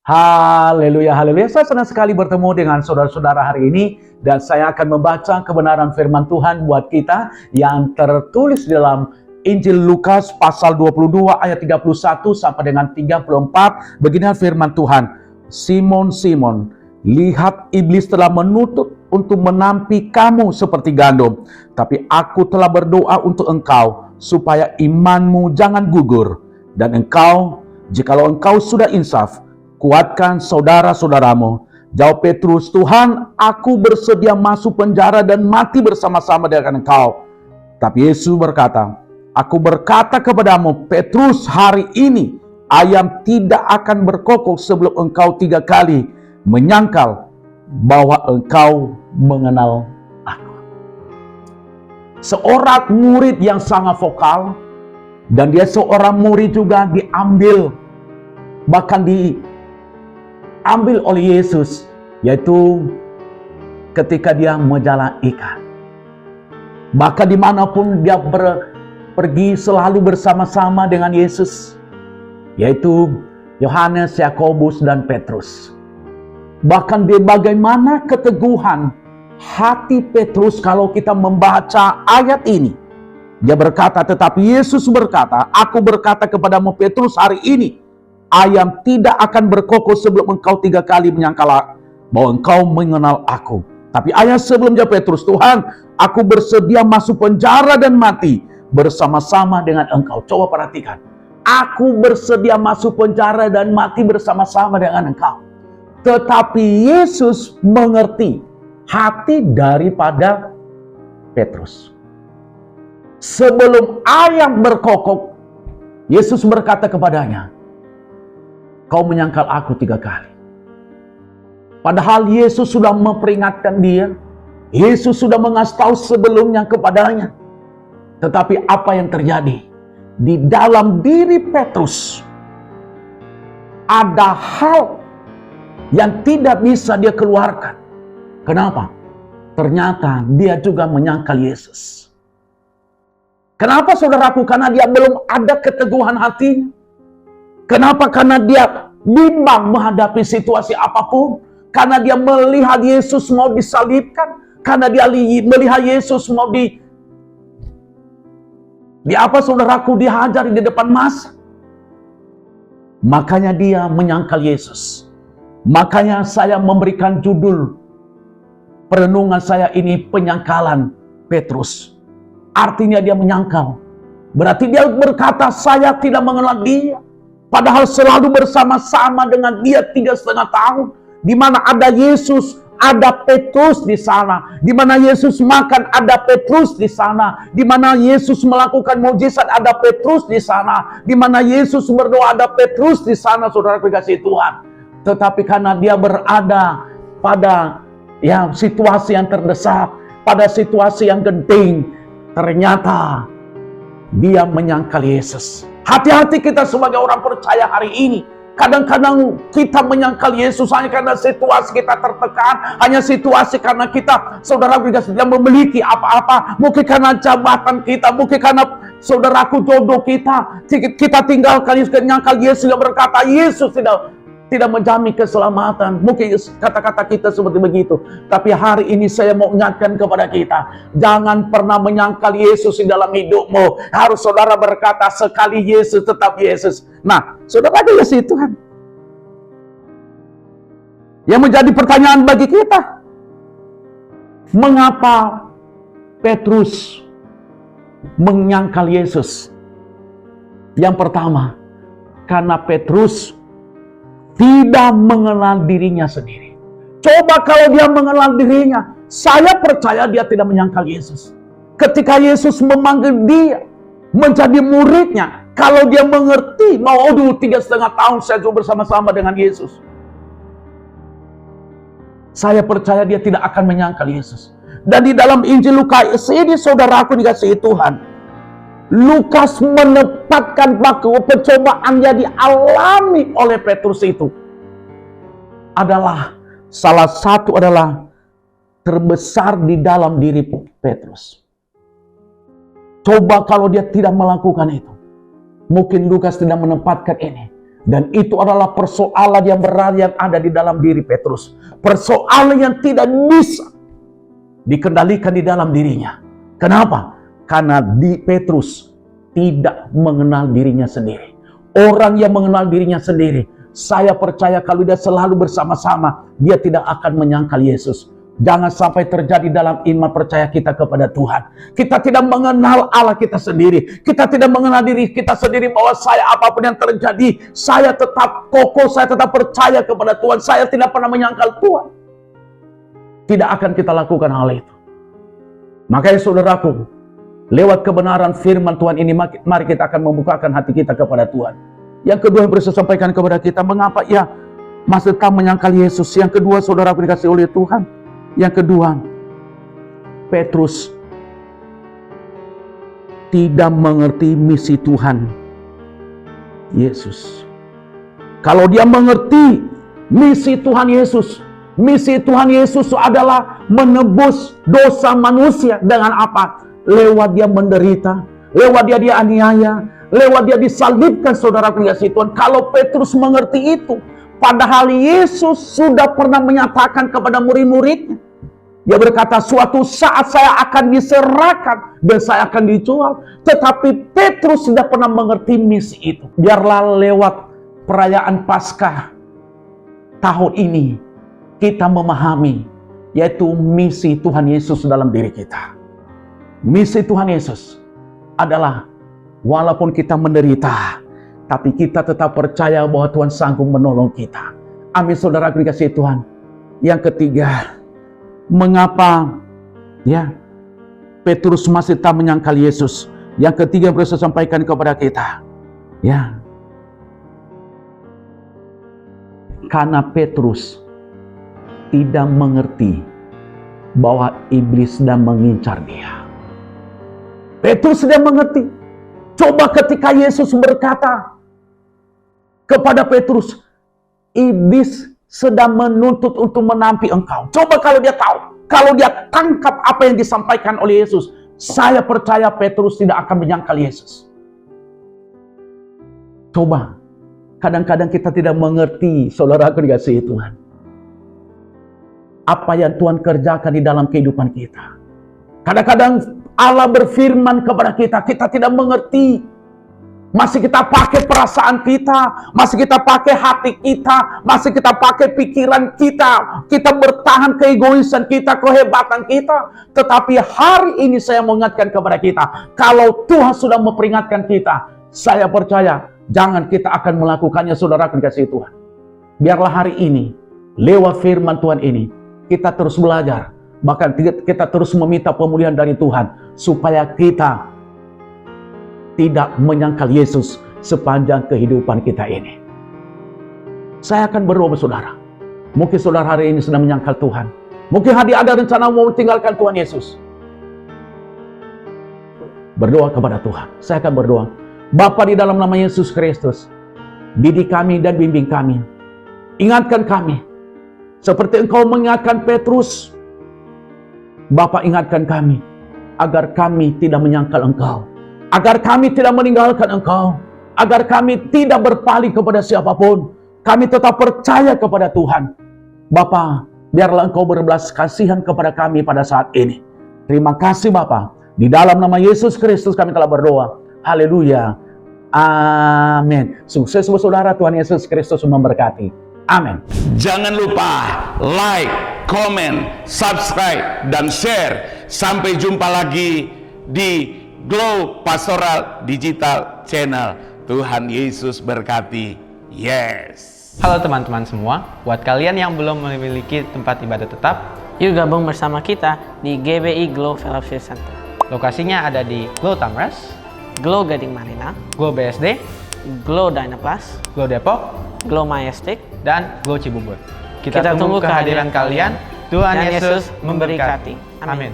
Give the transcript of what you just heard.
Haleluya, haleluya. Saya senang sekali bertemu dengan saudara-saudara hari ini. Dan saya akan membaca kebenaran firman Tuhan buat kita yang tertulis dalam Injil Lukas pasal 22 ayat 31 sampai dengan 34. Beginilah firman Tuhan. Simon, Simon, lihat iblis telah menuntut untuk menampi kamu seperti gandum. Tapi aku telah berdoa untuk engkau supaya imanmu jangan gugur. Dan engkau, jikalau engkau sudah insaf, kuatkan saudara-saudaramu. Jawab Petrus, Tuhan, aku bersedia masuk penjara dan mati bersama-sama dengan engkau. Tapi Yesus berkata, aku berkata kepadamu, Petrus, hari ini ayam tidak akan berkokok sebelum engkau 3 kali menyangkal bahwa engkau mengenal aku. Seorang murid yang sangat vokal, dan dia seorang murid juga diambil, bahkan diambil oleh Yesus, yaitu ketika dia menjala ikan. Maka dimanapun dia pergi selalu bersama-sama dengan Yesus, yaitu Yohanes, Yakobus, dan Petrus. Bahkan bagaimana keteguhan hati Petrus kalau kita membaca ayat ini. Dia berkata, tetapi Yesus berkata, aku berkata kepadamu Petrus, hari ini ayam tidak akan berkokok sebelum engkau 3 kali menyangkal bahwa engkau mengenal aku. Tapi ayat sebelumnya Petrus, Tuhan, aku bersedia masuk penjara dan mati bersama-sama dengan engkau. Coba perhatikan. Aku bersedia masuk penjara dan mati bersama-sama dengan engkau. Tetapi Yesus mengerti hati daripada Petrus. Sebelum ayam berkokok, Yesus berkata kepadanya, kau menyangkal aku 3 kali. Padahal Yesus sudah memperingatkan dia. Yesus sudah mengasih tahu sebelumnya kepadanya. Tetapi apa yang terjadi? Di dalam diri Petrus ada hal yang tidak bisa dia keluarkan. Kenapa? Ternyata dia juga menyangkal Yesus. Kenapa saudaraku? Karena dia belum ada keteguhan hati. Kenapa? Karena dia bimbang menghadapi situasi apapun. Karena dia melihat Yesus mau disalibkan. Karena dia melihat Yesus mau di apa saudaraku? Dihajar di depan masa. Makanya dia menyangkal Yesus. Makanya saya memberikan judul perenungan saya ini, penyangkalan Petrus. Artinya dia menyangkal. Berarti dia berkata, saya tidak mengenal dia. Padahal selalu bersama-sama dengan dia 3,5 tahun. Di mana ada Yesus, ada Petrus di sana. Di mana Yesus makan, ada Petrus di sana. Di mana Yesus melakukan mukjizat, ada Petrus di sana. Di mana Yesus berdoa, ada Petrus di sana, saudara kekasih Tuhan. Tetapi karena dia berada pada situasi yang terdesak, pada situasi yang genting, ternyata dia menyangkal Yesus. Hati-hati kita sebagai orang percaya hari ini. Kadang-kadang kita menyangkal Yesus hanya karena situasi kita tertekan, hanya situasi karena kita, saudara, tidak memiliki apa-apa. Mungkin karena jabatan kita, mungkin karena saudaraku jodoh kita. Kita tinggalkan Yesus, menyangkal Yesus, yang berkata Yesus tidak menjamin keselamatan. Mungkin kata-kata kita seperti begitu. Tapi hari ini saya mau ingatkan kepada kita, jangan pernah menyangkal Yesus di dalam hidupmu. Harus saudara berkata, sekali Yesus tetap Yesus. Nah, saudara, ada Yesus Tuhan. Yang menjadi pertanyaan bagi kita, mengapa Petrus menyangkal Yesus? Yang pertama, karena Petrus tidak mengenal dirinya sendiri. Coba kalau dia mengenal dirinya, saya percaya dia tidak menyangkal Yesus. Ketika Yesus memanggil dia menjadi muridnya, kalau dia mengerti bahwa 3,5 tahun saya bersama-sama dengan Yesus, saya percaya dia tidak akan menyangkal Yesus. Dan di dalam Injil Lukas ini, saudaraku dikasihi Tuhan, Lukas menempatkan bahwa pencobaan yang dialami oleh Petrus itu adalah salah satu adalah terbesar di dalam diri Petrus. Coba kalau dia tidak melakukan itu, mungkin Lukas tidak menempatkan ini. Dan itu adalah persoalan yang berat yang ada di dalam diri Petrus. Persoalan yang tidak bisa dikendalikan di dalam dirinya. Kenapa? Karena Petrus tidak mengenal dirinya sendiri. Orang yang mengenal dirinya sendiri, saya percaya kalau dia selalu bersama-sama, dia tidak akan menyangkal Yesus. Jangan sampai terjadi dalam iman percaya kita kepada Tuhan. Kita tidak mengenal Allah kita sendiri. Kita tidak mengenal diri kita sendiri bahwa saya apapun yang terjadi, saya tetap kokoh, saya tetap percaya kepada Tuhan. Saya tidak pernah menyangkal Tuhan. Tidak akan kita lakukan hal itu. Makanya saudaraku, lewat kebenaran firman Tuhan ini, mari kita akan membukakan hati kita kepada Tuhan. Yang kedua yang perlu saya sampaikan kepada kita, mengapa ya masih tetap menyangkal Yesus? Yang kedua, saudaraku dikasih oleh Tuhan. Yang kedua, Petrus tidak mengerti misi Tuhan Yesus. Kalau dia mengerti misi Tuhan Yesus, misi Tuhan Yesus adalah menebus dosa manusia dengan apa? Lewat dia menderita, lewat dia dianiaya, lewat dia disalibkan, saudara kasih Tuhan. Kalau Petrus mengerti itu, padahal Yesus sudah pernah menyatakan kepada murid-muridnya. Dia berkata, suatu saat saya akan diserahkan dan saya akan dijual. Tetapi Petrus tidak pernah mengerti misi itu. Biarlah lewat perayaan Paskah tahun ini kita memahami, yaitu misi Tuhan Yesus dalam diri kita. Misi Tuhan Yesus adalah walaupun kita menderita, tapi kita tetap percaya bahwa Tuhan sanggup menolong kita. Amin, saudara dikasihi Tuhan. Yang ketiga, mengapa ya Petrus masih tak menyangkal Yesus? Yang ketiga yang perlu saya sampaikan kepada kita, ya, karena Petrus tidak mengerti bahwa iblis sedang mengincar dia. Petrus tidak mengerti. Coba ketika Yesus berkata kepada Petrus, iblis sedang menuntut untuk menampi engkau. Coba kalau dia tahu, kalau dia tangkap apa yang disampaikan oleh Yesus, saya percaya Petrus tidak akan menyangkal Yesus. Coba, kadang-kadang kita tidak mengerti, saudaraku dikasihi Tuhan, apa yang Tuhan kerjakan di dalam kehidupan kita. Kadang-kadang Allah berfirman kepada kita, kita tidak mengerti. Masih kita pakai perasaan kita, masih kita pakai hati kita, masih kita pakai pikiran kita. Kita bertahan keegoisan kita, kehebatan kita. Tetapi hari ini saya mengingatkan kepada kita, kalau Tuhan sudah memperingatkan kita, saya percaya jangan kita akan melakukannya, saudara dikasihi Tuhan. Biarlah hari ini, lewat firman Tuhan ini, kita terus belajar. Bahkan kita terus meminta pemulihan dari Tuhan, supaya kita tidak menyangkal Yesus sepanjang kehidupan kita ini. Saya akan berdoa saudara. Mungkin saudara hari ini sedang menyangkal Tuhan. Mungkin hari ada rencana mau tinggalkan Tuhan Yesus. Berdoa kepada Tuhan. Saya akan berdoa. Bapa, di dalam nama Yesus Kristus, didik kami dan bimbing kami. Ingatkan kami. Seperti Engkau mengingatkan Petrus. Bapa, ingatkan kami. Agar kami tidak menyangkal Engkau. Agar kami tidak meninggalkan Engkau. Agar kami tidak berpaling kepada siapapun. Kami tetap percaya kepada Tuhan. Bapa, biarlah Engkau berbelas kasihan kepada kami pada saat ini. Terima kasih Bapa. Di dalam nama Yesus Kristus kami telah berdoa. Haleluya. Amin. Sukses saudara, Tuhan Yesus Kristus memberkati. Amin. Jangan lupa like, comment, subscribe, dan share. Sampai jumpa lagi di Glow Pastoral Digital Channel. Tuhan Yesus berkati. Yes. Halo teman-teman semua, buat kalian yang belum memiliki tempat ibadah tetap, yuk gabung bersama kita di GBI Glow Fellowship Center. Lokasinya ada di Glow Tamres, Glow Gading Marina, Glow BSD, Glow Dynaplus, Glow Depok, Glow Majestic, dan Glow Cibubur. Kita tunggu kehadiran kalian. Tuhan Dan Yesus Yesus memberkati. memberkati. Amin.